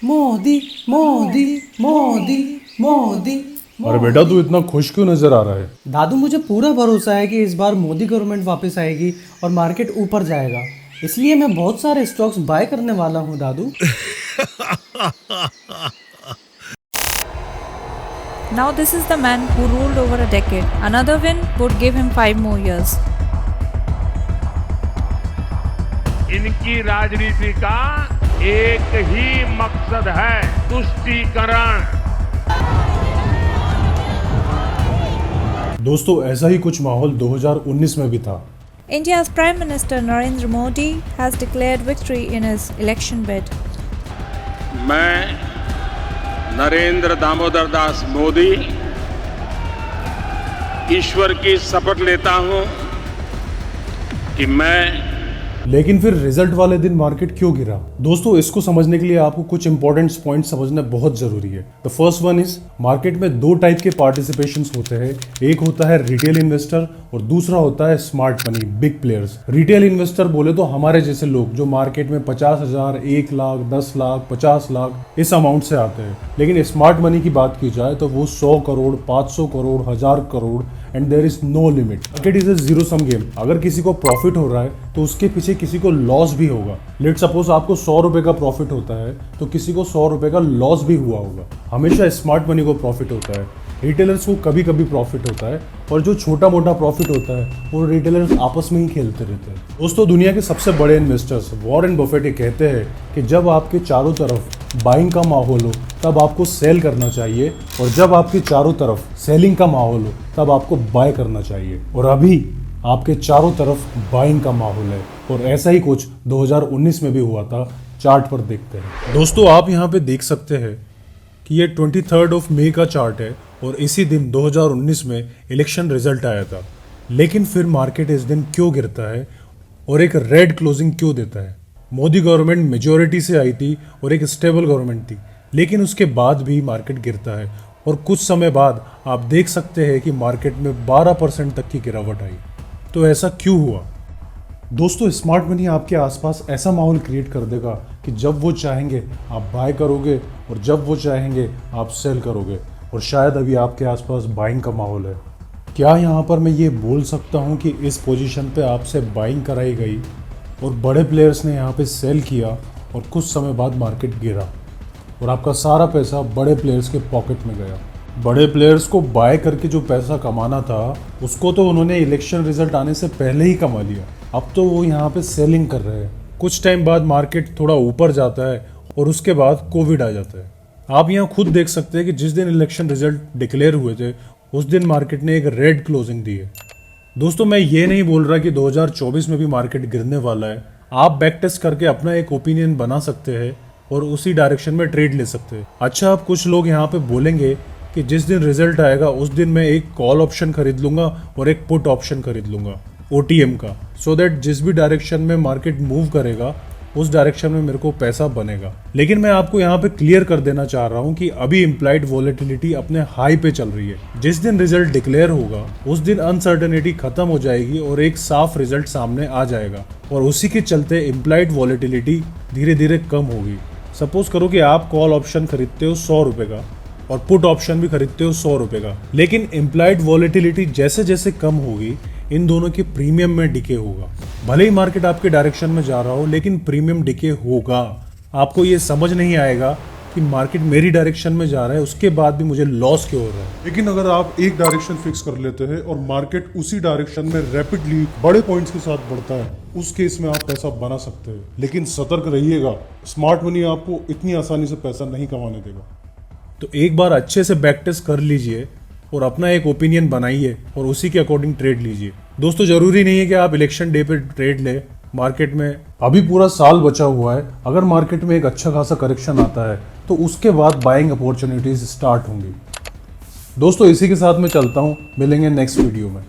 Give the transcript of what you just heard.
मोदी मोदी मोदी मोदी। अरे बेटा तू इतना खुश क्यों नजर आ रहा है? दादू मुझे पूरा भरोसा है कि इस बार मोदी गवर्नमेंट वापस आएगी और मार्केट ऊपर जाएगा, इसलिए मैं बहुत सारे स्टॉक्स बाय करने वाला हूँ दादू। Now this is the man who ruled over a decade. Another win would give him 5 more years. इनकी राजनीति का एक ही मकसद है, तुष्टीकरण। दोस्तों ऐसा ही कुछ माहौल 2019 में भी था। India's Prime Minister Narendra Modi has declared victory in his election bid. मैं नरेंद्र दामोदर दास मोदी ईश्वर की शपथ लेता हूं कि मैं। लेकिन फिर रिजल्ट वाले दिन मार्केट क्यों गिरा? दोस्तों इसको समझने के लिए आपको कुछ इंपॉर्टेंट पॉइंट समझना बहुत जरूरी है। The first one is, market में दो टाइप के पार्टिसिपेशंस होते हैं। एक होता है रिटेल इन्वेस्टर और दूसरा होता है smart money, big players. Retail investor बोले तो हमारे जैसे लोग जो मार्केट में 50,000, 1 लाख, 10 लाख, 50 लाख इस अमाउंट से आते हैं। लेकिन स्मार्ट मनी की बात की जाए तो वो 100 crore, 500 crore, 1000 crore and there is no limit. Market is a zero sum game. अगर किसी को प्रॉफिट हो रहा है तो उसके पीछे किसी को लॉस भी होगा। लेट सपोज आपको 100 रुपए का प्रॉफिट होता है तो किसी को 100 रुपए का लॉस भी हुआ होगा। हमेशा स्मार्ट मनी को प्रॉफिट होता है, रिटेलर्स को कभी कभी प्रॉफिट होता है, और जो छोटा मोटा प्रॉफिट होता है वो रिटेलर्स आपस में ही खेलते रहते हैं। दोस्तों दुनिया के सबसे बड़े इन्वेस्टर्स वॉरेन बफेट ये कहते हैं कि जब आपके चारों तरफ बाइंग का माहौल हो तब आपको सेल करना चाहिए, और जब आपके चारों तरफ सेलिंग का माहौल हो तब आपको बाय करना चाहिए। और अभी आपके चारों तरफ बाइंग का माहौल है, और ऐसा ही कुछ 2019 में भी हुआ था। चार्ट पर देखते हैं। दोस्तों आप यहाँ पे देख सकते हैं कि ये 23 मई का चार्ट है, और इसी दिन 2019 में इलेक्शन रिजल्ट आया था। लेकिन फिर मार्केट इस दिन क्यों गिरता है और एक रेड क्लोजिंग क्यों देता है? मोदी गवर्नमेंट मेजोरिटी से आई थी और एक स्टेबल गवर्नमेंट थी, लेकिन उसके बाद भी मार्केट गिरता है, और कुछ समय बाद आप देख सकते हैं कि मार्केट में 12% तक की गिरावट आई। तो ऐसा क्यों हुआ? दोस्तों स्मार्ट मनी आपके आसपास ऐसा माहौल क्रिएट कर देगा कि जब वो चाहेंगे आप बाय करोगे, और जब वो चाहेंगे आप सेल करोगे। और शायद अभी आपके आसपास बाइंग का माहौल है। क्या यहाँ पर मैं ये बोल सकता हूँ कि इस पोजीशन पे आपसे बाइंग कराई गई और बड़े प्लेयर्स ने यहाँ पे सेल किया, और कुछ समय बाद मार्केट गिरा और आपका सारा पैसा बड़े प्लेयर्स के पॉकेट में गया? बड़े प्लेयर्स को बाय करके जो पैसा कमाना था उसको तो उन्होंने इलेक्शन रिजल्ट आने से पहले ही कमा लिया। अब तो वो यहाँ पे सेलिंग कर रहे हैं। कुछ टाइम बाद मार्केट थोड़ा ऊपर जाता है और उसके बाद कोविड आ जाता है। आप यहाँ खुद देख सकते हैं कि जिस दिन इलेक्शन रिजल्ट डिक्लेयर हुए थे उस दिन मार्केट ने एक रेड क्लोजिंग दी है। दोस्तों मैं ये नहीं बोल रहा कि 2024 में भी मार्केट गिरने वाला है। आप बैक टेस्ट करके अपना एक ओपिनियन बना सकते हैं और उसी डायरेक्शन में ट्रेड ले सकते हैं। अच्छा अब कुछ लोग यहाँ पे बोलेंगे कि जिस दिन रिजल्ट आएगा उस दिन मैं एक कॉल ऑप्शन खरीद लूंगा और एक पुट ऑप्शन खरीद लूंगा OTM का, सो दैट जिस भी डायरेक्शन में मार्केट मूव करेगा उस डायरेक्शन में मेरे को पैसा बनेगा। लेकिन मैं आपको यहाँ पे क्लियर कर देना चाह रहा हूँ कि अभी इम्प्लाइड वॉलेटिलिटी अपने हाई पे चल रही है। जिस दिन रिजल्ट डिक्लेयर होगा उस दिन अनसर्टेनिटी खत्म हो जाएगी और एक साफ रिजल्ट सामने आ जाएगा, और उसी के चलते इम्प्लाइड वॉलेटिलिटी धीरे धीरे कम होगी। सपोज करो कि आप कॉल ऑप्शन खरीदते हो 100 रुपए का और पुट ऑप्शन भी खरीदते हो 100 रुपए का, लेकिन इम्प्लाइड वॉलेटिलिटी जैसे जैसे कम होगी इन दोनों के प्रीमियम में डिके होगा। भले ही मार्केट आपके डायरेक्शन में जा रहा हो लेकिन प्रीमियम डिके होगा। आपको ये समझ नहीं आएगा कि मार्केट मेरी डायरेक्शन में जा रहा है उसके बाद भी मुझे लॉस क्यों हो रहा है। लेकिन अगर आप एक डायरेक्शन फिक्स कर लेते हैं और मार्केट उसी डायरेक्शन में रैपिडली बड़े पॉइंट्स के साथ बढ़ता है, उस केस में आप पैसा बना सकते हैं। लेकिन सतर्क रहिएगा, स्मार्ट मनी आपको इतनी आसानी से पैसा नहीं कमाने देगा। तो एक बार अच्छे से बैक टेस्ट कर लीजिए और अपना एक ओपिनियन बनाइए और उसी के अकॉर्डिंग ट्रेड लीजिए। दोस्तों जरूरी नहीं है कि आप इलेक्शन डे पे ट्रेड ले। मार्केट में अभी पूरा साल बचा हुआ है। अगर मार्केट में एक अच्छा खासा करेक्शन आता है तो उसके बाद बाइंग अपॉर्चुनिटीज स्टार्ट होंगी। दोस्तों इसी के साथ मैं चलता हूँ, मिलेंगे नेक्स्ट वीडियो में।